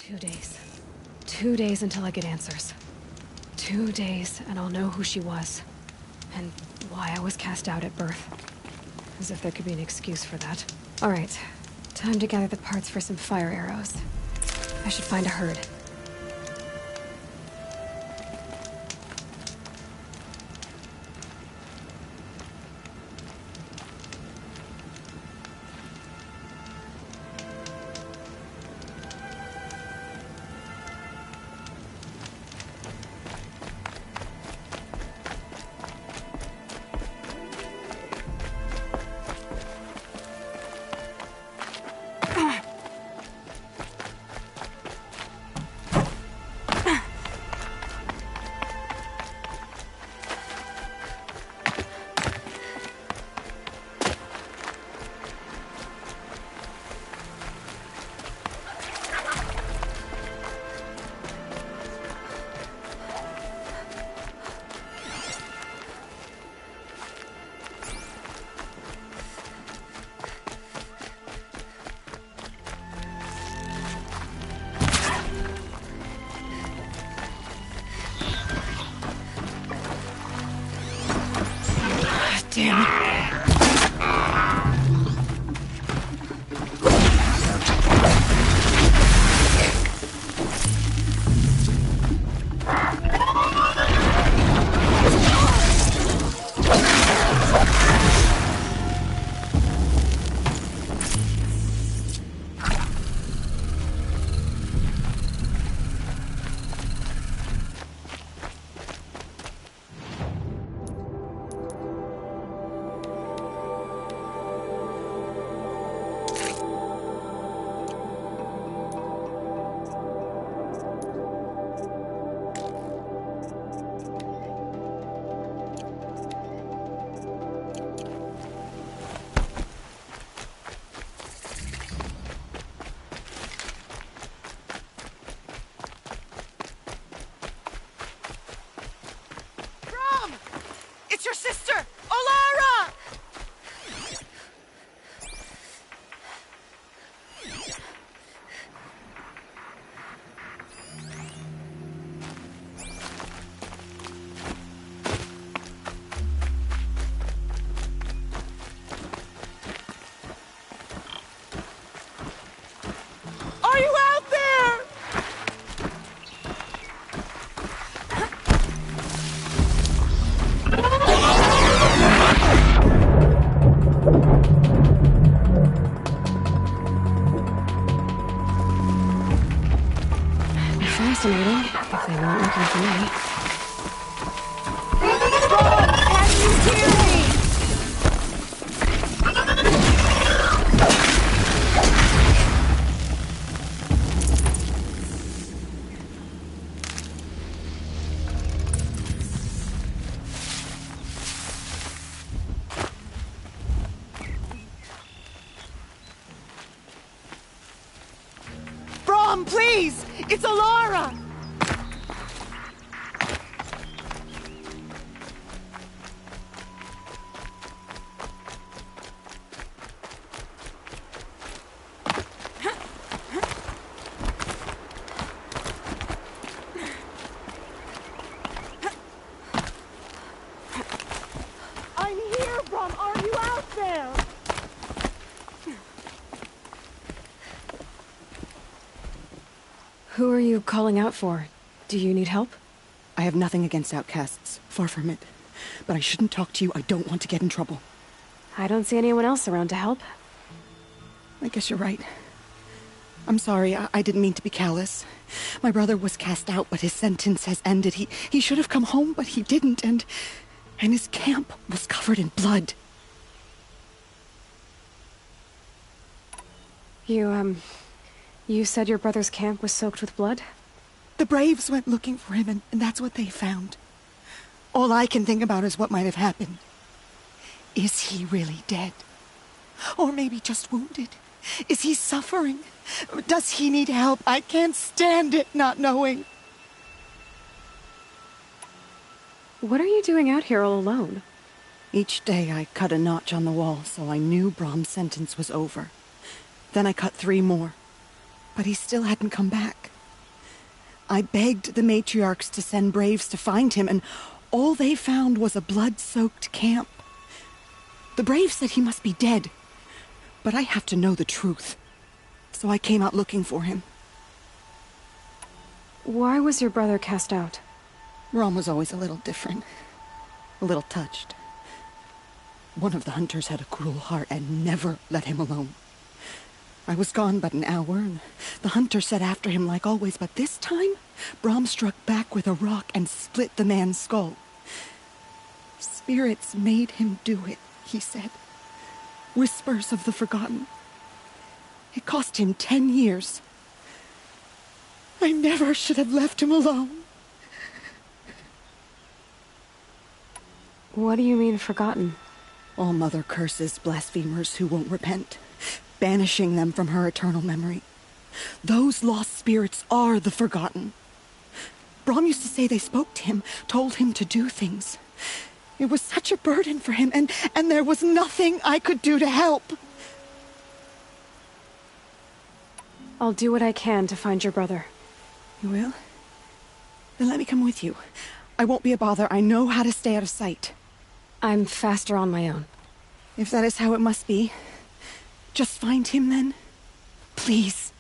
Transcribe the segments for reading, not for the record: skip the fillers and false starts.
2 days. 2 days until I get answers. 2 days, and I'll know who she was. And why I was cast out at birth. As if there could be an excuse for that. Alright, time to gather the parts for some fire arrows. I should find a herd. Damn it. It's your sister, Olara! Are you out there? Fascinating, if they weren't looking for me. Can you hear me? Brom, please! It's Alara! I'm here, Brom! Are you out there? Who are you calling out for? Do you need help? I have nothing against outcasts. Far from it. But I shouldn't talk to you. I don't want to get in trouble. I don't see anyone else around to help. I guess you're right. I'm sorry. I didn't mean to be callous. My brother was cast out, but his sentence has ended. He should have come home, but he didn't, and his camp was covered in blood. You said your brother's camp was soaked with blood? The Braves went looking for him, and that's what they found. All I can think about is what might have happened. Is he really dead? Or maybe just wounded? Is he suffering? Does he need help? I can't stand it not knowing. What are you doing out here all alone? Each day I cut a notch on the wall so I knew Brom's sentence was over. Then I cut 3 more. But he still hadn't come back. I begged the matriarchs to send braves to find him, and all they found was a blood-soaked camp. The braves said he must be dead, but I have to know the truth. So I came out looking for him. Why was your brother cast out? Rom was always a little different. A little touched. One of the hunters had a cruel heart and never let him alone. I was gone but an hour, and the hunter set after him like always, but this time, Brom struck back with a rock and split the man's skull. Spirits made him do it, he said. Whispers of the forgotten. It cost him 10 years. I never should have left him alone. What do you mean, forgotten? All mother curses blasphemers who won't repent, banishing them from her eternal memory. Those lost spirits are the forgotten. Brom used to say they spoke to him, told him to do things. It was such a burden for him, and there was nothing I could do to help. I'll do what I can to find your brother. You will? Then let me come with you. I won't be a bother. I know how to stay out of sight. I'm faster on my own. If that is how it must be, just find him then. Please.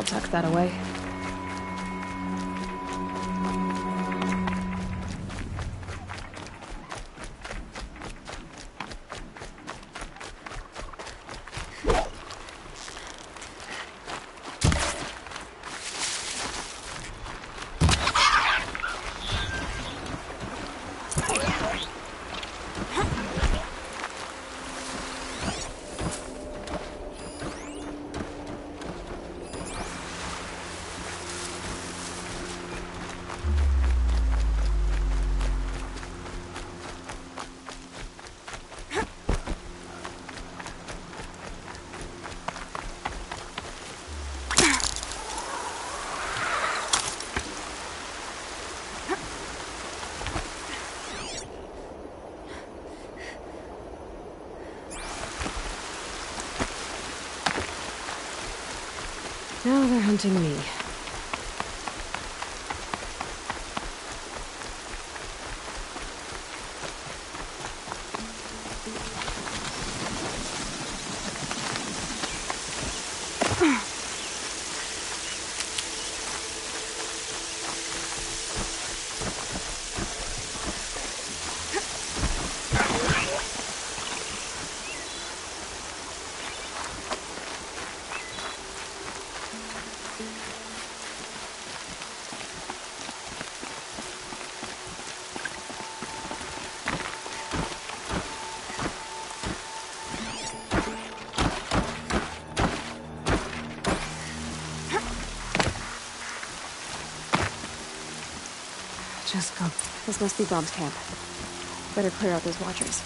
I'll tuck that away. Now they're hunting me. Just go. This must be Brom's camp. Better clear out those watchers.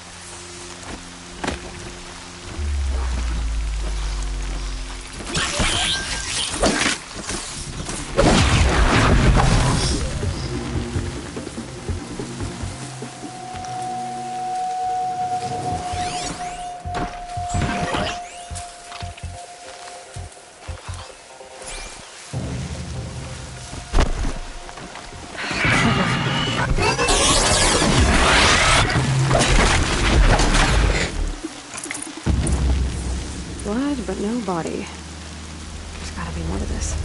Blood, but no body. There's gotta be more to this.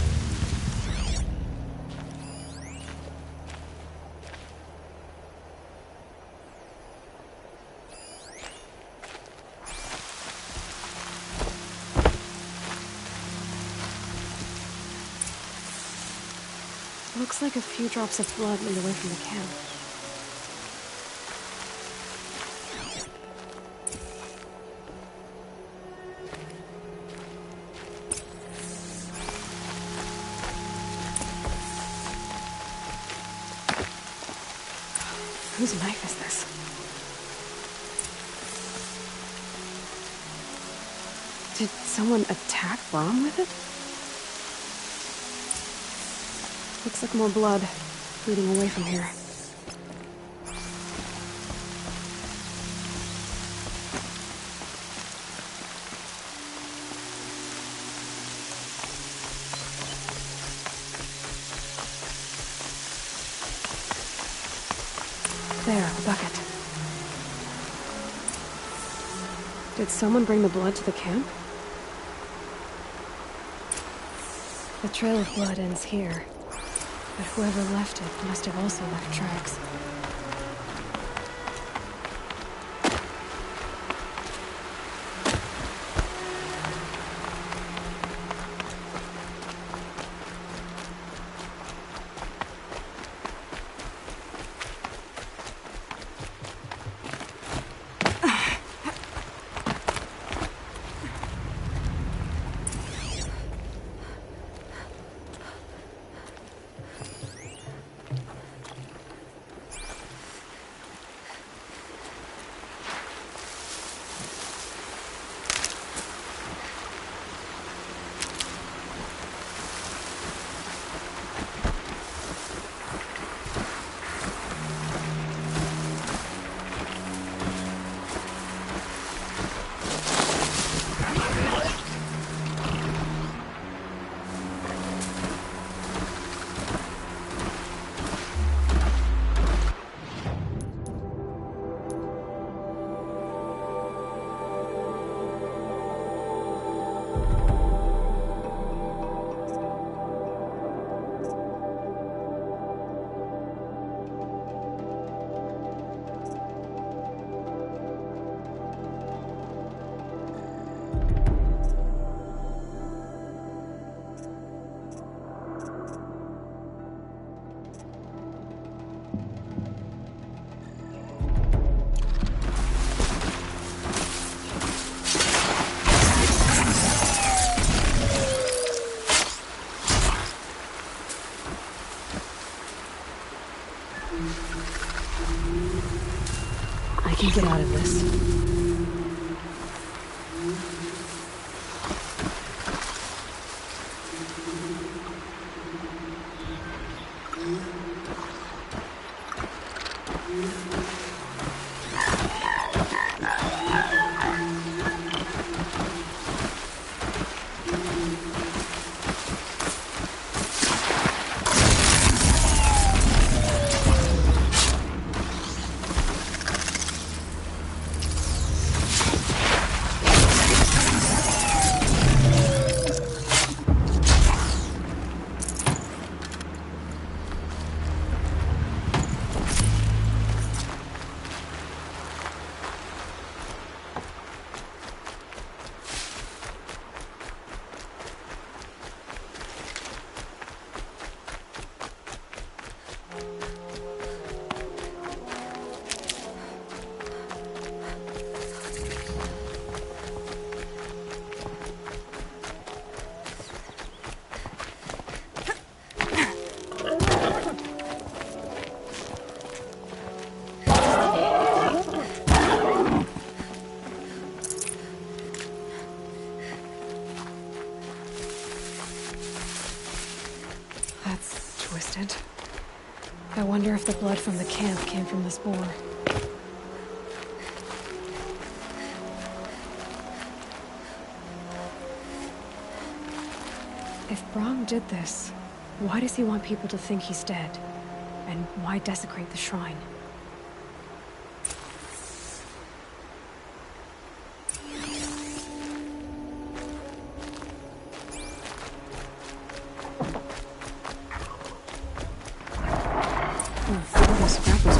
Looks like a few drops of blood lead away from the camp. Whose knife is this? Did someone attack Brom with it? Looks like more blood leading away from here. There, the bucket. Did someone bring the blood to the camp? The trail of blood ends here, but whoever left it must have also left tracks. I can get out of this. That's twisted. I wonder if the blood from the camp came from this boar. If Brahm did this, why does he want people to think he's dead? And why desecrate the shrine? All this scrap was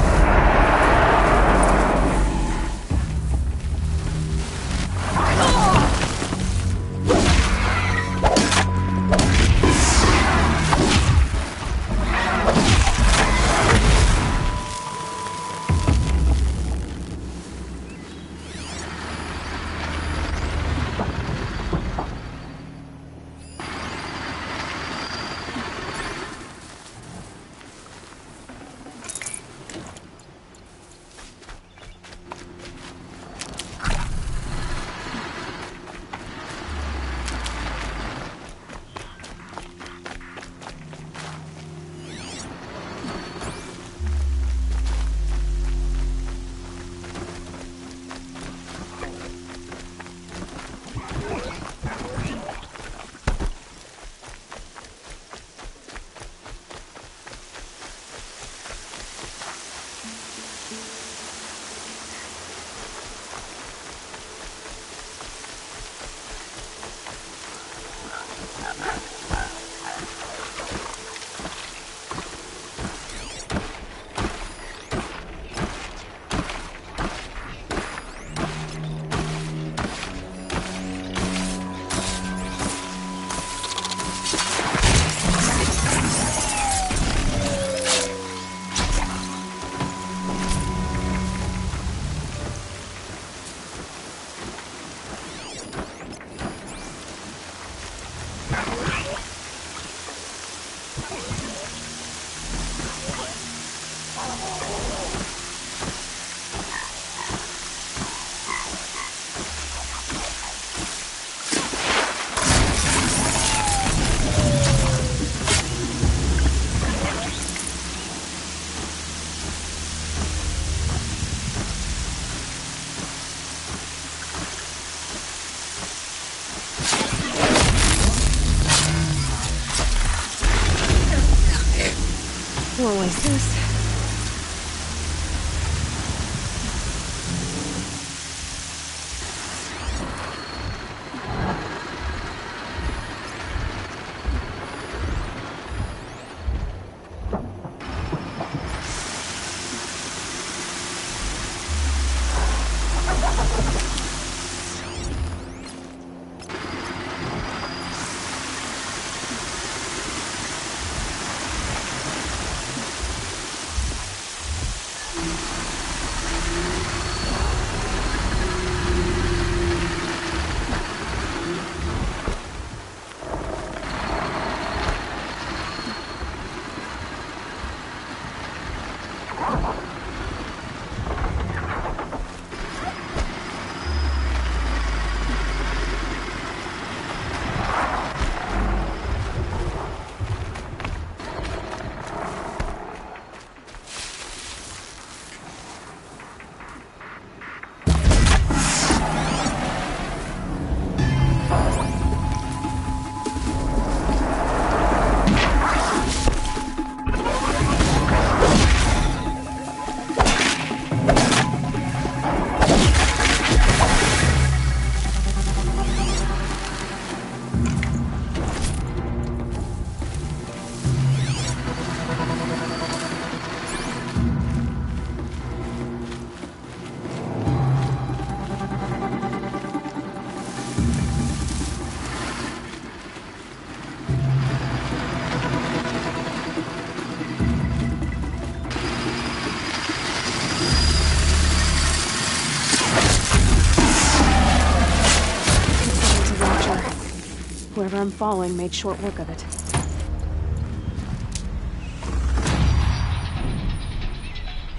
whoever I'm following made short work of it.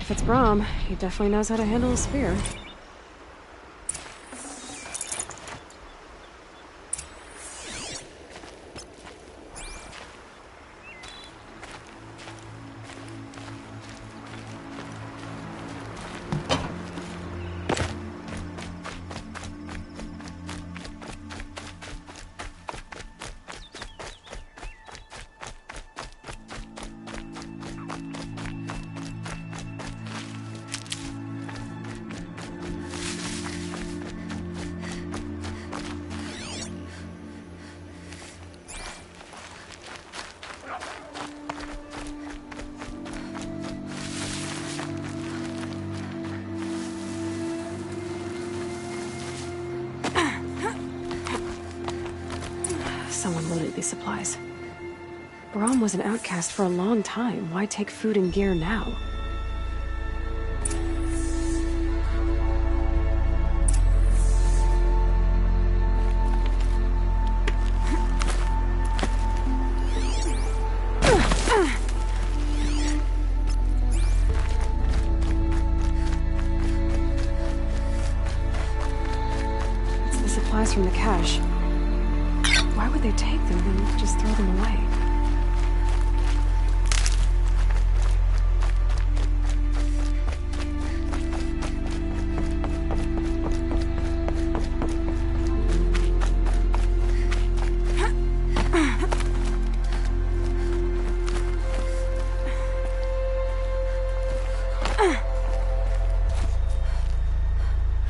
If it's Brahm, he definitely knows how to handle a spear. Someone loaded these supplies. Brahm was an outcast for a long time. Why take food and gear now? It's the supplies from the cache. Why would they take them and just throw them away?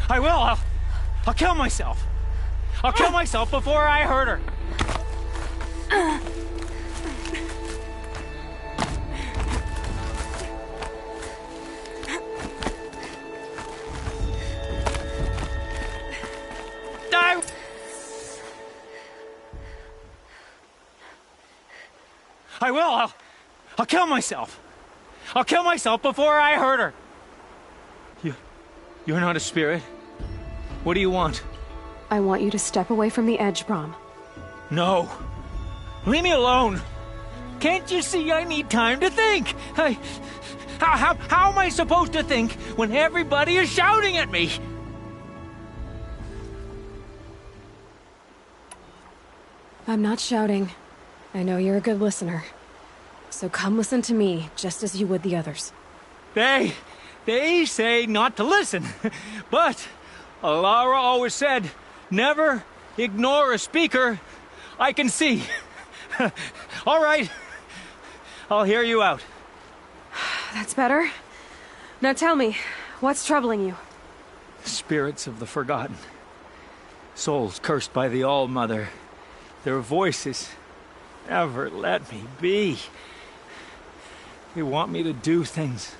I will! I'll kill myself! I'll kill myself before I hurt her! I will! I'll kill myself! I'll kill myself before I hurt her! You're not a spirit. What do you want? I want you to step away from the edge, Brahm. No. Leave me alone. Can't you see I need time to think? How am I supposed to think when everybody is shouting at me? I'm not shouting. I know you're a good listener. So come listen to me, just as you would the others. They say not to listen. But Alara always said, never ignore a speaker I can see. All right. I'll hear you out. That's better. Now tell me, what's troubling you? Spirits of the forgotten. Souls cursed by the All-Mother. Their voices never let me be. They want me to do things.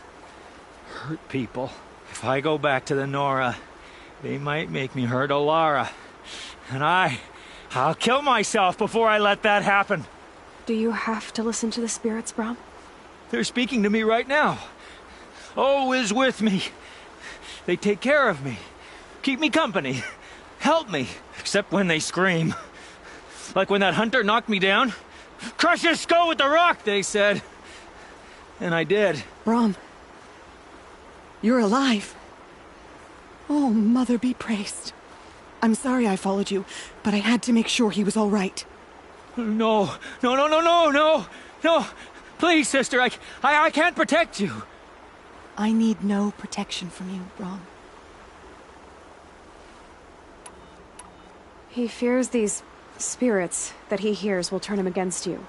Hurt people. If I go back to the Nora, they might make me hurt Alara. And I'll kill myself before I let that happen. Do you have to listen to the spirits, Brahm? They're speaking to me right now. O is with me. They take care of me. Keep me company. Help me. Except when they scream. Like when that hunter knocked me down. Crush his skull with the rock, they said. And I did. Brahm. You're alive. Oh, Mother be praised. I'm sorry I followed you, but I had to make sure he was all right. No. Please, sister, I can't protect you. I need no protection from you, Brahm. He fears these spirits that he hears will turn him against you.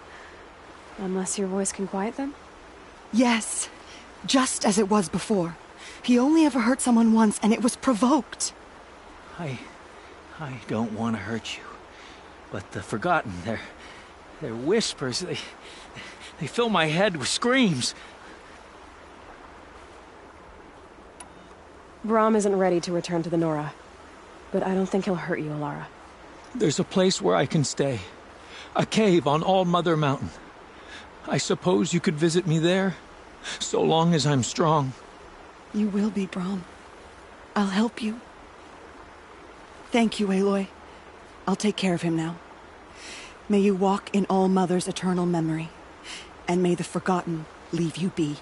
Unless your voice can quiet them? Yes, just as it was before. He only ever hurt someone once, and it was provoked. I don't want to hurt you. But the Forgotten, their whispers, they fill my head with screams. Brahm isn't ready to return to the Nora. But I don't think he'll hurt you, Alara. There's a place where I can stay. A cave on All-Mother Mountain. I suppose you could visit me there, so long as I'm strong. You will be, Brahm. I'll help you. Thank you, Aloy. I'll take care of him now. May you walk in All Mother's eternal memory, and may the forgotten leave you be.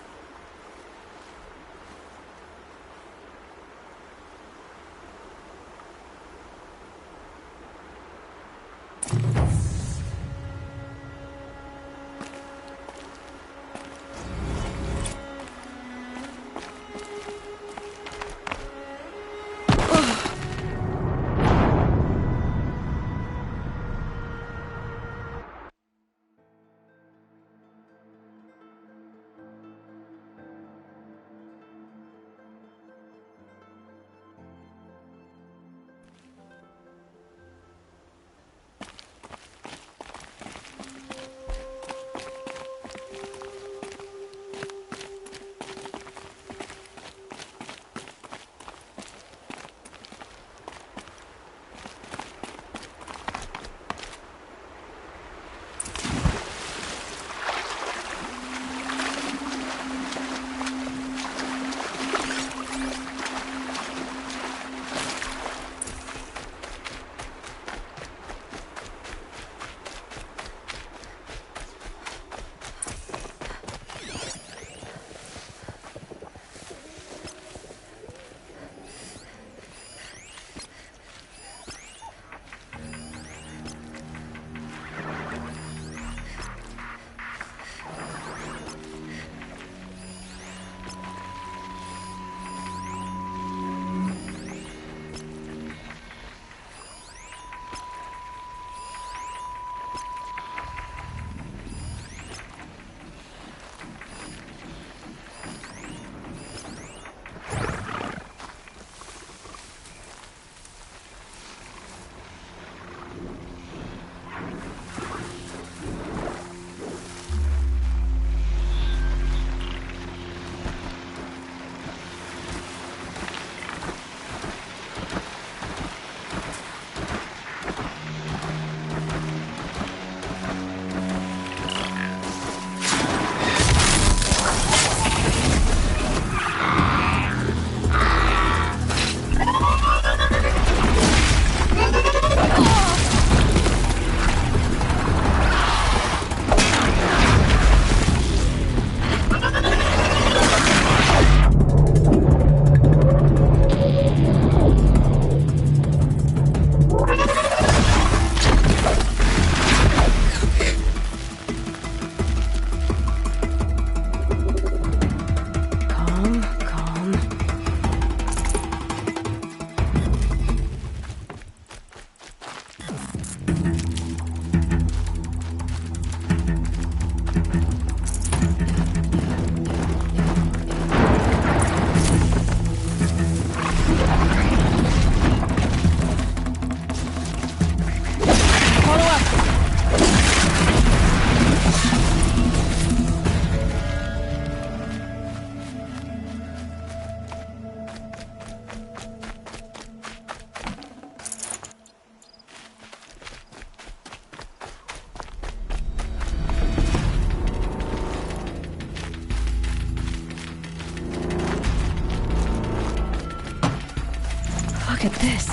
Look at this.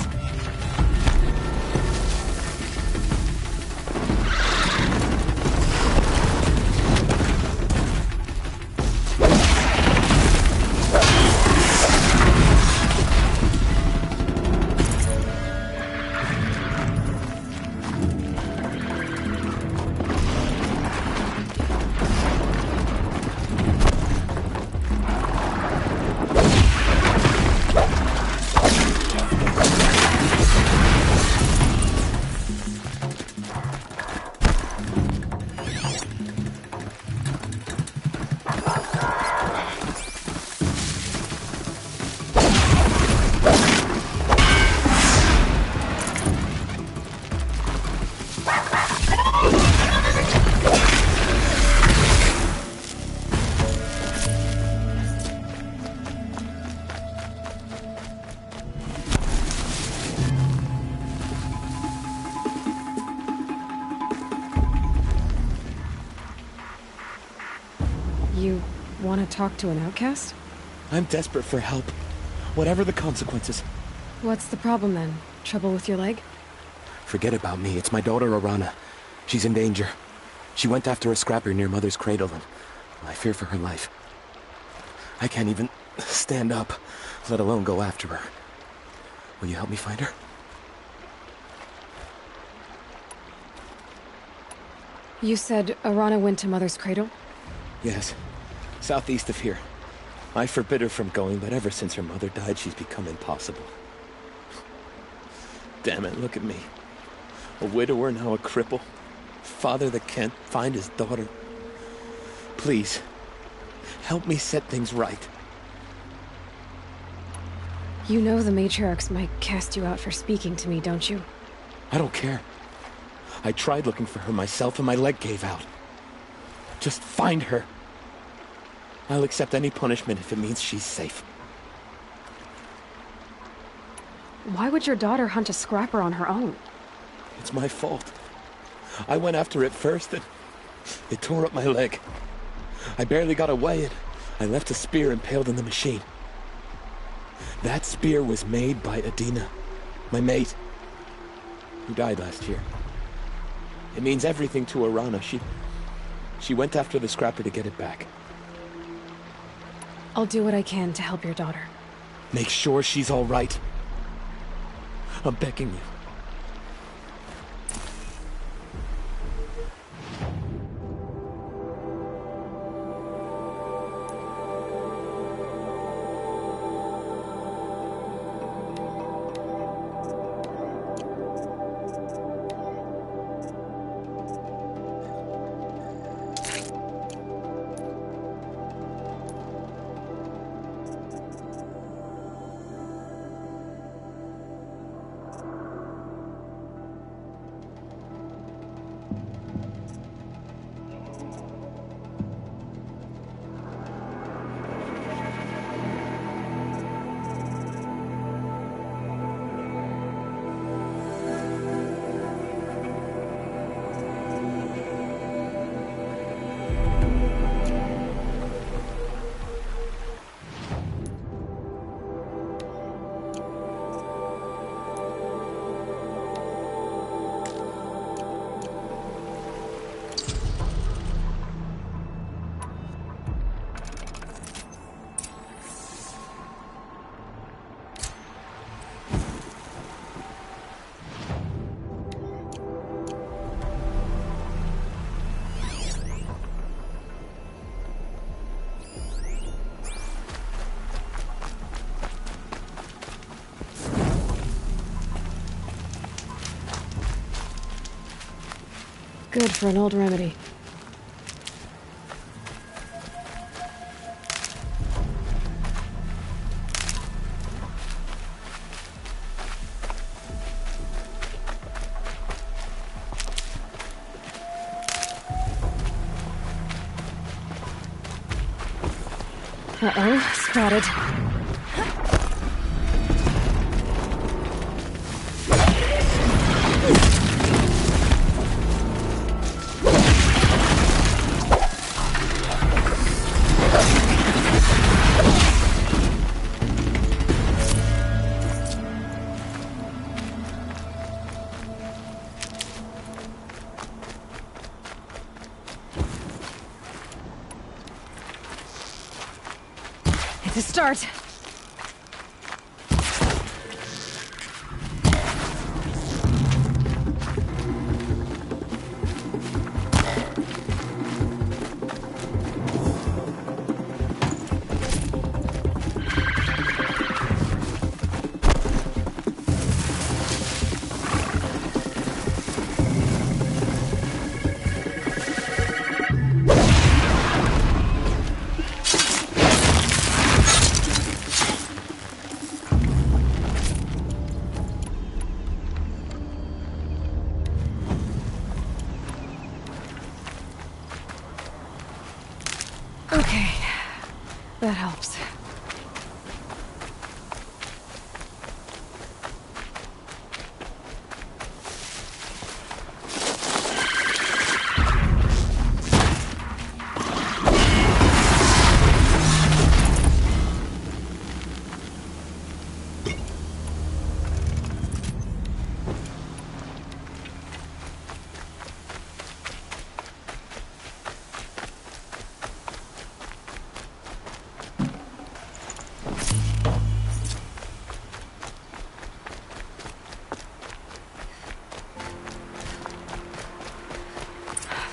You want to talk to an outcast? I'm desperate for help. Whatever the consequences. What's the problem then? Trouble with your leg? Forget about me. It's my daughter, Arana. She's in danger. She went after a scrapper near Mother's cradle, and I fear for her life. I can't even stand up, let alone go after her. Will you help me find her? You said Arana went to Mother's cradle? Yes. Southeast of here. I forbid her from going, but ever since her mother died, she's become impossible. Damn it, look at me. A widower, now a cripple. Father that can't find his daughter. Please, help me set things right. You know the matriarchs might cast you out for speaking to me, don't you? I don't care. I tried looking for her myself and my leg gave out. Just find her. I'll accept any punishment if it means she's safe. Why would your daughter hunt a scrapper on her own? It's my fault. I went after it first and it tore up my leg. I barely got away and I left a spear impaled in the machine. That spear was made by Adina, my mate, who died last year. It means everything to Arana. She went after the scrapper to get it back. I'll do what I can to help your daughter. Make sure she's all right. I'm begging you. Good for an old remedy. Uh-oh, spotted. It's a start.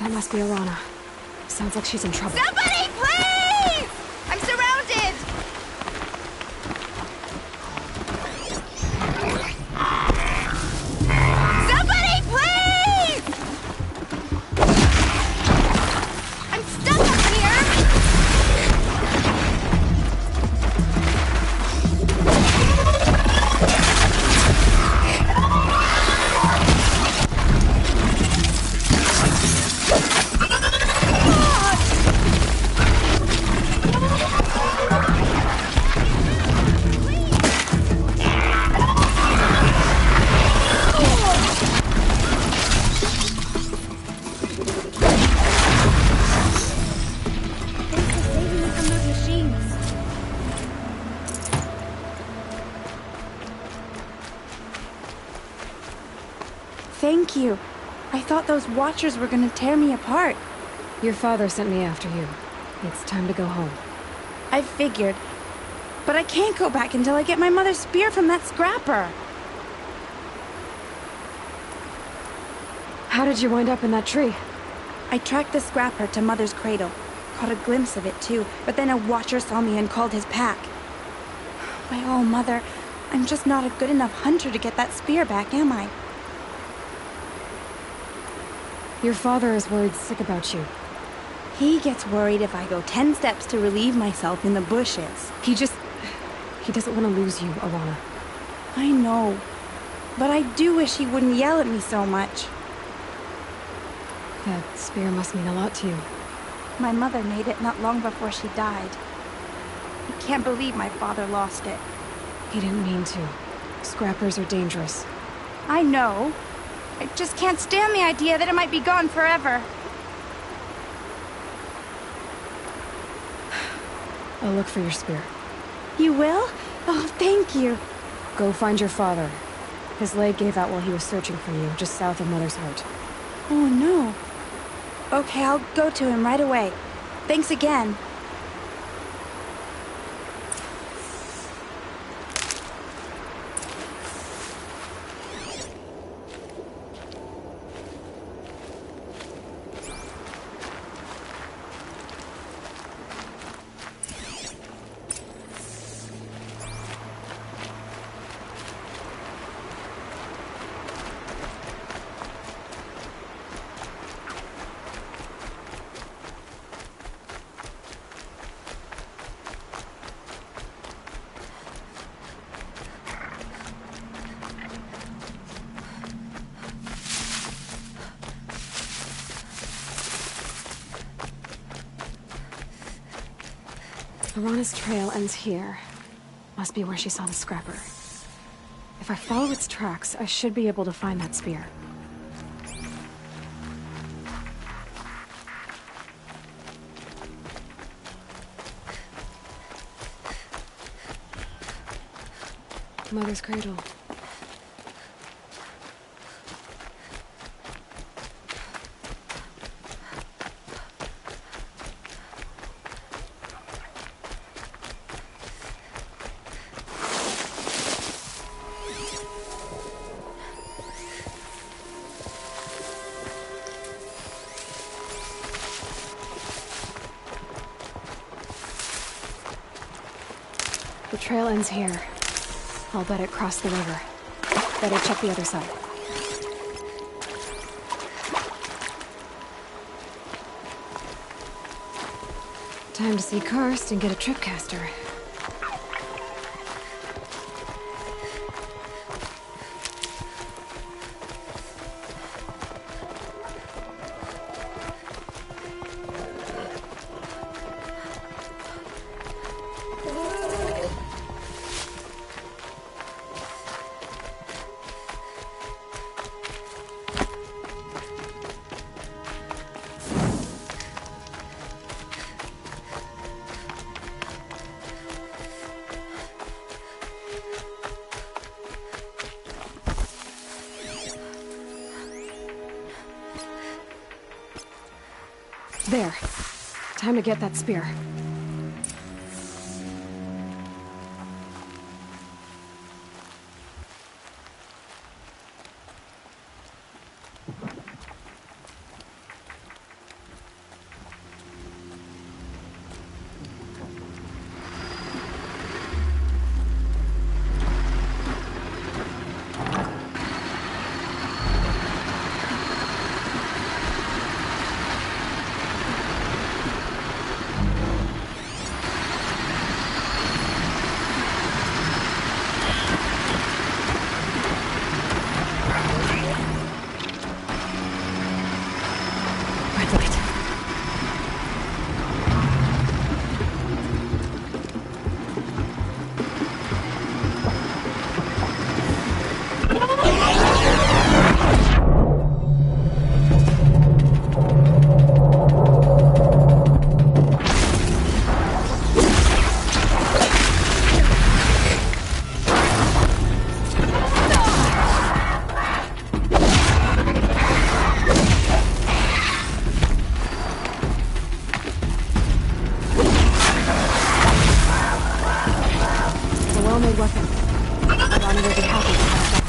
That must be Alana. Sounds like she's in trouble. Somebody, please! I'm surrounded! Somebody, please! I'm stuck up here! Thanks for saving me from those machines. Thank you. I thought those Watchers were gonna tear me apart. Your father sent me after you. It's time to go home. I figured. But I can't go back until I get my mother's spear from that scrapper. How did you wind up in that tree? I tracked the scrapper to Mother's cradle. Caught a glimpse of it too, but then a Watcher saw me and called his pack. My oh, Mother, I'm just not a good enough hunter to get that spear back, am I? Your father is worried sick about you. He gets worried if I go 10 steps to relieve myself in the bushes. He doesn't want to lose you, Alana. I know, but I do wish he wouldn't yell at me so much. That spear must mean a lot to you. My mother made it not long before she died. I can't believe my father lost it. He didn't mean to. Scrappers are dangerous. I know. I just can't stand the idea that it might be gone forever. I'll look for your spear. You will? Oh, thank you. Go find your father. His leg gave out while he was searching for you, just south of Mother's Heart. Oh, no. Okay, I'll go to him right away. Thanks again. Alana's trail ends here. Must be where she saw the scrapper. If I follow its tracks, I should be able to find that spear. Mother's cradle. The trail ends here. I'll bet it crossed the river. Better check the other side. Time to see Karst and get a tripcaster. There. Time to get that spear. handmade weapon. Alana will be happy to have that.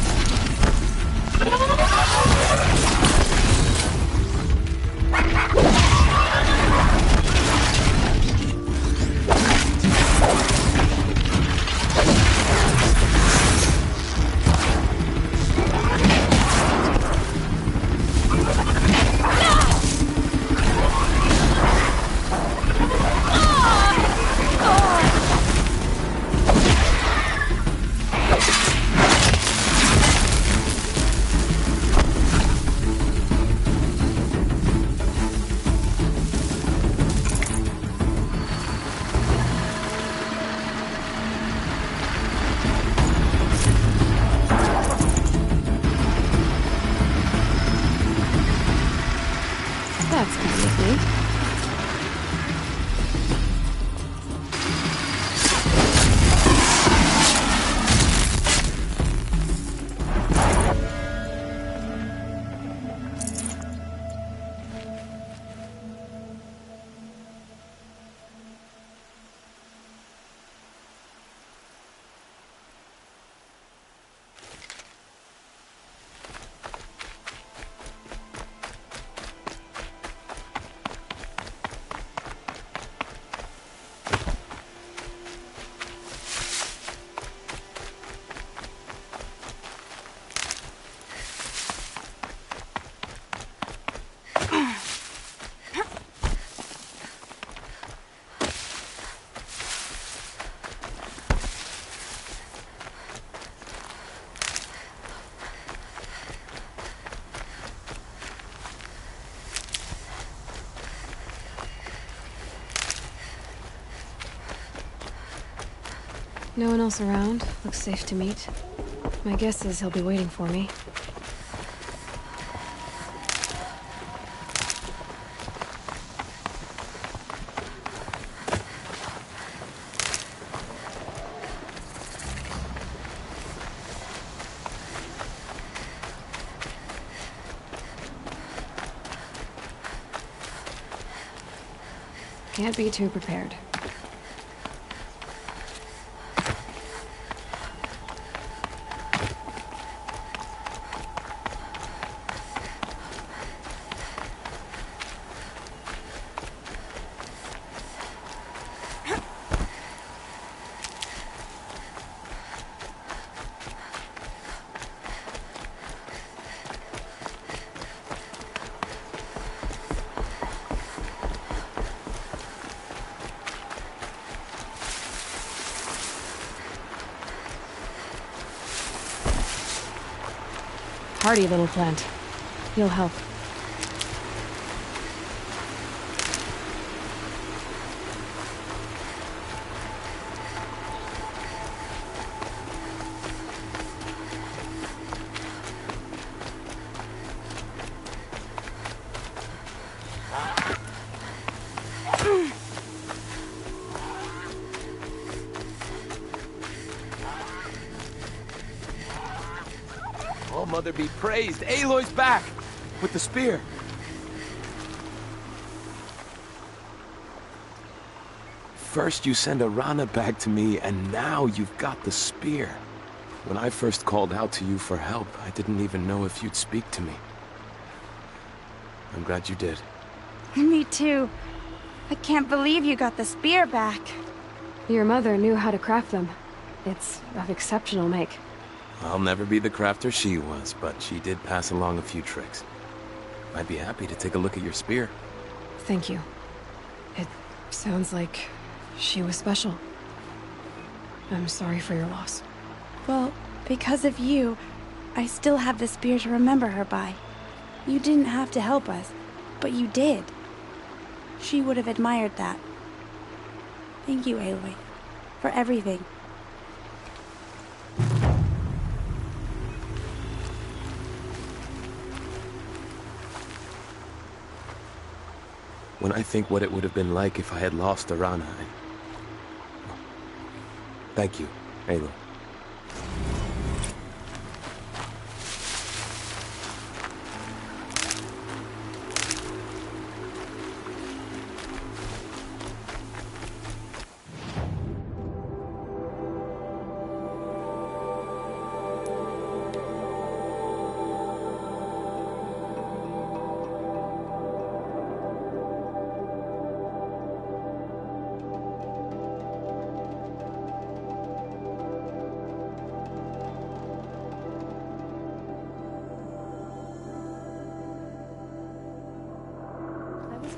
That's kind of neat. No one else around. Looks safe to meet. My guess is he'll be waiting for me. Can't be too prepared. Hardy little plant. He'll help. Oh, Mother be praised. Aloy's back! With the spear. First you send Arana back to me, and now you've got the spear. When I first called out to you for help, I didn't even know if you'd speak to me. I'm glad you did. Me too. I can't believe you got the spear back. Your mother knew how to craft them. It's of exceptional make. I'll never be the crafter she was, but she did pass along a few tricks. I'd be happy to take a look at your spear. Thank you. It sounds like she was special. I'm sorry for your loss. Well, because of you, I still have the spear to remember her by. You didn't have to help us, but you did. She would have admired that. Thank you, Aloy, for everything. When I think what it would have been like if I had lost Arana, Thank you, Aloy.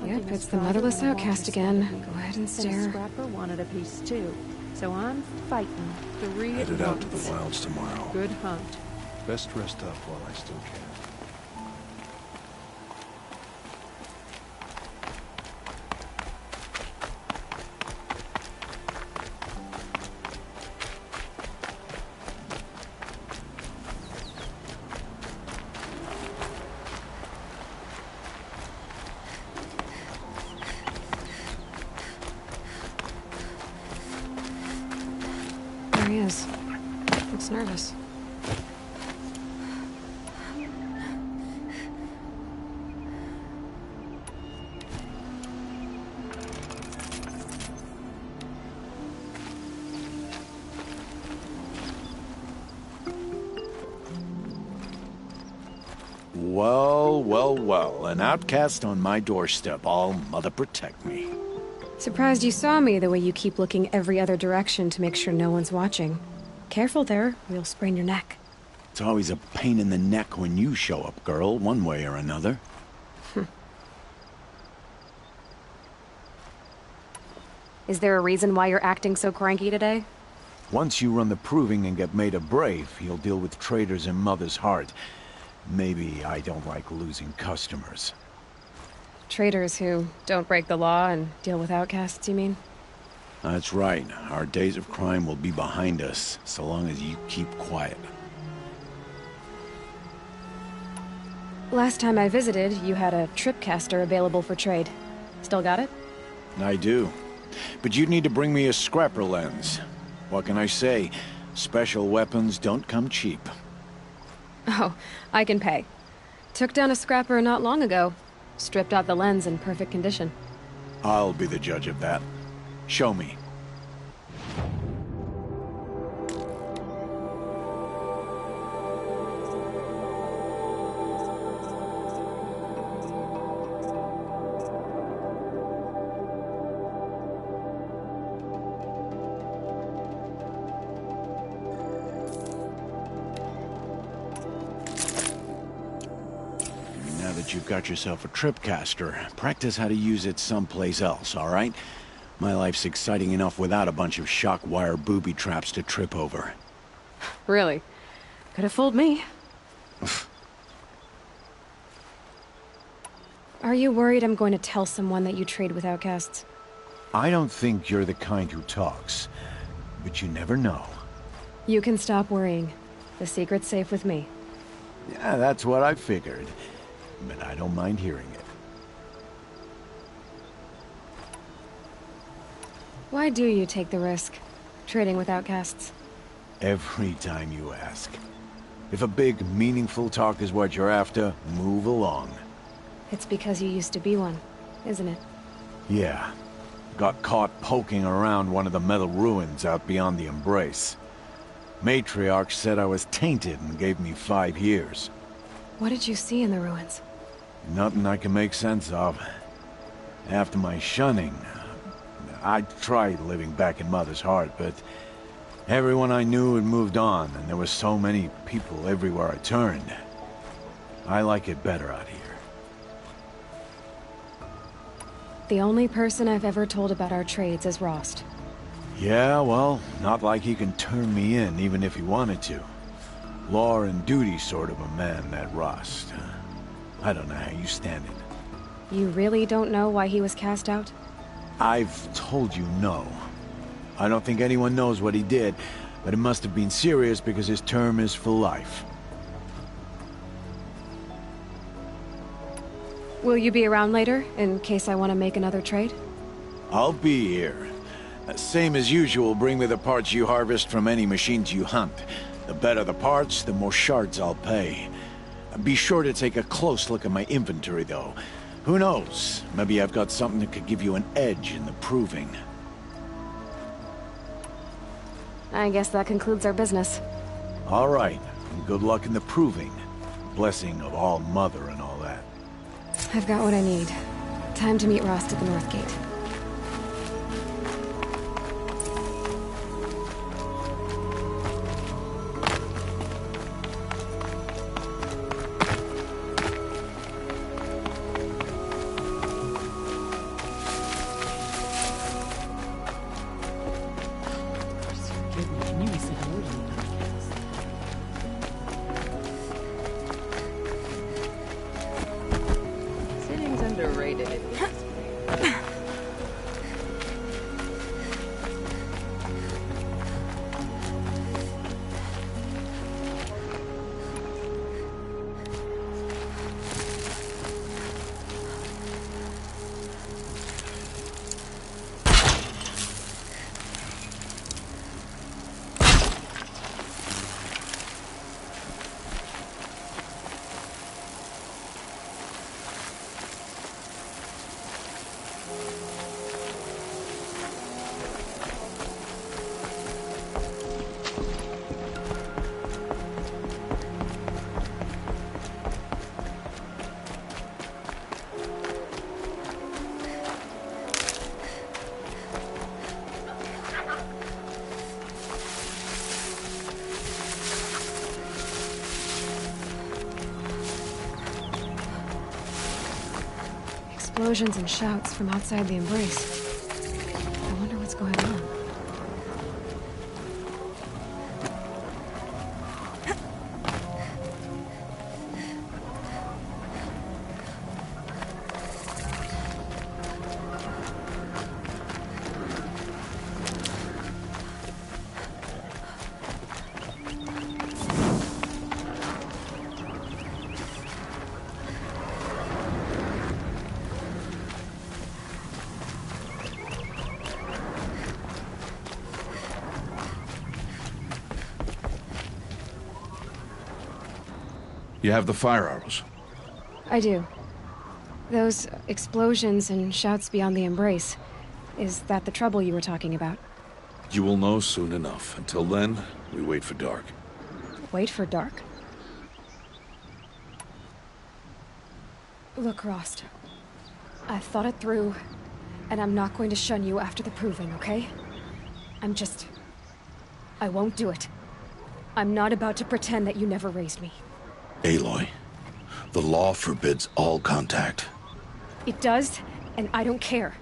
Yep, it's the motherless outcast again. Go ahead and And a stare. scrapper wanted a piece too. So I'm fighting 3 at Headed out to the once. wilds tomorrow. Good hunt. Best rest up while I still can. There he is. Looks nervous. Well, well, well. An outcast on my doorstep. All mother protect me. Surprised you saw me the way you keep looking every other direction to make sure no one's watching. Careful there, or you'll sprain your neck. It's always a pain in the neck when you show up, girl, one way or another. Is there a reason why you're acting so cranky today? Once you run the proving and get made a brave, you'll deal with traitors in Mother's Heart. Maybe I don't like losing customers. Traitors who don't break the law and deal with outcasts, you mean? That's right. Our days of crime will be behind us, so long as you keep quiet. Last time I visited, you had a tripcaster available for trade. Still got it? I do. But you'd need to bring me a scrapper lens. What can I say? Special weapons don't come cheap. Oh, I can pay. Took down a scrapper not long ago. Stripped out the lens in perfect condition. I'll be the judge of that. Show me. Now that you've got yourself a tripcaster, practice how to use it someplace else, all right? My life's exciting enough without a bunch of shock wire booby traps to trip over. Really? Could have fooled me. Are you worried I'm going to tell someone that you trade with outcasts? I don't think you're the kind who talks, but you never know. You can stop worrying. The secret's safe with me. Yeah, that's what I figured. But I don't mind hearing it. Why do you take the risk, trading with outcasts? Every time you ask. If a big, meaningful talk is what you're after, move along. It's because you used to be one, isn't it? Yeah. Got caught poking around one of the metal ruins out beyond the Embrace. Matriarch said I was tainted and gave me 5 years. What did you see in the ruins? Nothing I can make sense of. After my shunning, I tried living back in Mother's Heart, but everyone I knew had moved on, and there were so many people everywhere I turned. I like it better out here. The only person I've ever told about our trades is Rost. Yeah, well, not like he can turn me in, even if he wanted to. Law and duty sort of a man, that Rost. I don't know how you stand it. You really don't know why he was cast out? I've told you no. I don't think anyone knows what he did, but it must have been serious because his term is for life. Will you be around later, in case I want to make another trade? I'll be here. Same as usual, bring me the parts you harvest from any machines you hunt. The better the parts, the more shards I'll pay. Be sure to take a close look at my inventory, though. Who knows? Maybe I've got something that could give you an edge in the proving. I guess that concludes our business. All right, and good luck in the proving. Blessing of All Mother and all that. I've got what I need. Time to meet Rost at the North Gate. explosions and shouts from outside the embrace. I wonder what's going on. You have the fire arrows. I do. Those explosions and shouts beyond the embrace. Is that the trouble you were talking about? You will know soon enough. Until then, we wait for dark. Wait for dark? Look, Rost. I've thought it through, and I'm not going to shun you after the proving, okay? I won't do it. I'm not about to pretend that you never raised me. Aloy, the law forbids all contact. It does, and I don't care.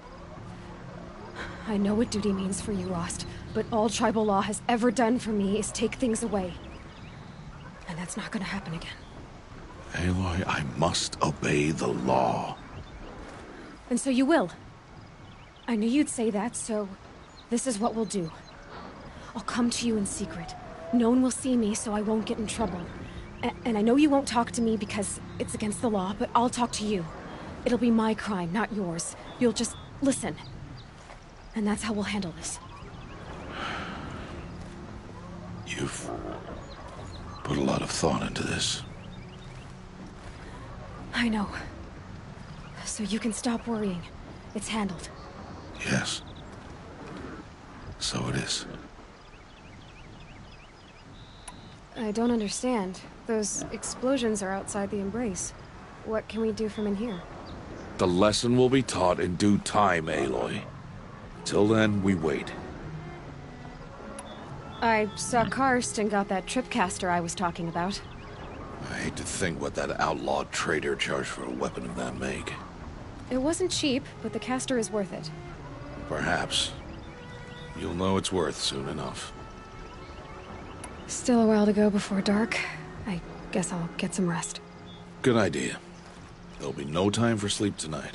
I know what duty means for you, Rost, but all tribal law has ever done for me is take things away. And that's not gonna happen again. Aloy, I must obey the law. And so you will. I knew you'd say that, so this is what we'll do. I'll come to you in secret. No one will see me, so I won't get in trouble. And I know you won't talk to me because it's against the law, but I'll talk to you. It'll be my crime, not yours. You'll just listen. And that's how we'll handle this. You've put a lot of thought into this. I know. So you can stop worrying. It's handled. Yes. So it is. I don't understand. Those explosions are outside the embrace. What can we do from in here? The lesson will be taught in due time, Aloy. Till then, we wait. I saw Karst and got that tripcaster I was talking about. I hate to think what that outlawed trader charged for a weapon of that make. It wasn't cheap, but the caster is worth it. Perhaps. You'll know it's worth soon enough. Still a while to go before dark. I guess I'll get some rest. Good idea. There'll be no time for sleep tonight.